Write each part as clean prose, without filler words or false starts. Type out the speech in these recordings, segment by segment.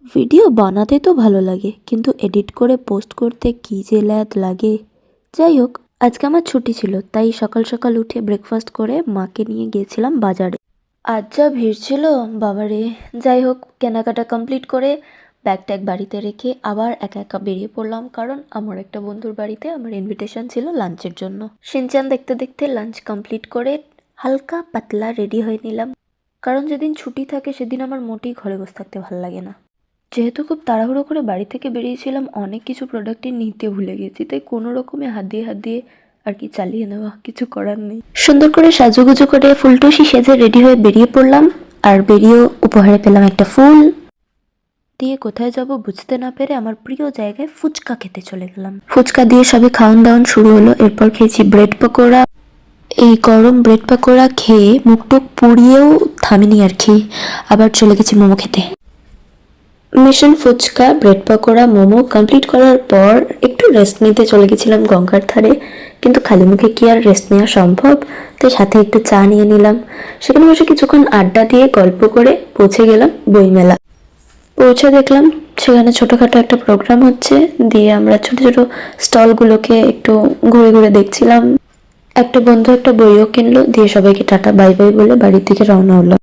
Video বানাতে তো ভালো লাগে, কিন্তু এডিট করে পোস্ট করতে কী যে ল্যাদ লাগে। যাই হোক, আজকে আমার ছুটি ছিল, তাই সকাল সকাল উঠে ব্রেকফাস্ট করে মাকে নিয়ে গিয়েছিলাম বাজারে। আজ যা ভিড় ছিল বাবারে! যাই হোক, কেনাকাটা কমপ্লিট করে ব্যাগ ট্যাগ বাড়িতে রেখে আবার একা একা বেরিয়ে পড়লাম, কারণ আমার একটা বন্ধুর বাড়িতে আমার ইনভিটেশন ছিল লাঞ্চের জন্য। শিনচান দেখতে দেখতে লাঞ্চ কমপ্লিট করে হালকা পাতলা রেডি হয়ে নিলাম, কারণ যেদিন ছুটি থাকে সেদিন আমার মোটেই ঘরে বসে থাকতে ভালো লাগে না। যেহেতু খুব তাড়াহুড়ো করে বাড়ি থেকে বেরিয়েছিলাম, অনেক কিছু প্রোডাক্টই নিতে ভুলে গেছি, তাই কোনো রকমে হাত দিয়ে আর কি চালিয়ে নেওয়া, কিছু করার নেই। সুন্দর করে সাজুগুজু করে ফুলটুসি সেজে রেডি হয়ে বেরিয়ে পড়লাম, আর বেরিয়েও উপহারে পেলাম একটা ফুল। দিয়ে কোথায় যাব বুঝতে না পেরে আমার প্রিয় জায়গায় ফুচকা খেতে চলে গেলাম। ফুচকা দিয়ে সবে খাওয়ান দাওয়ান শুরু হলো, এরপর খেয়েছি ব্রেড পকোড়া। এই গরম ব্রেড পকোড়া খেয়ে মুখটুক পুড়িয়েও থামিনি আর কি, আবার চলে গেছি মোমো খেতে। Mission fuchka, bread pakora, momo complete করার পর একটু রেস্ট নিতে চলে গেছিলাম গঙ্গার ধারে, কিন্তু খালি মুখে কি আর রেস্ট নেওয়া সম্ভব, তাই সাথে একটু চা নিয়ে নিলাম। সেখানে বসে কিছুক্ষণ আড্ডা দিয়ে গল্প করে পৌঁছে গেলাম বইমেলা। পৌঁছে দেখলাম সেখানে ছোটোখাটো একটা প্রোগ্রাম হচ্ছে, দিয়ে আমরা ছোট ছোট স্টলগুলোকে একটু ঘুরে ঘুরে দেখছিলাম। একটা বন্ধু একটা বইও কিনলো, দিয়ে সবাইকে টাটা বাই বাই বলে বাড়ির দিকে রওনা হলো।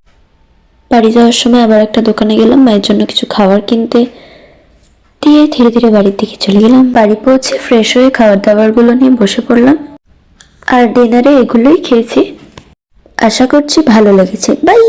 বাড়ি যাওয়ার সময় আবার একটা দোকানে গেলাম মায়ের জন্য কিছু খাবার কিনতে, দিয়ে ধীরে ধীরে বাড়ির দিকে চলে গেলাম। বাড়ি পৌঁছে ফ্রেশ হয়ে খাবার দাবারগুলো নিয়ে বসে পড়লাম, আর ডিনারে এগুলোই খেয়েছি। আশা করছি ভালো লেগেছে। বাই।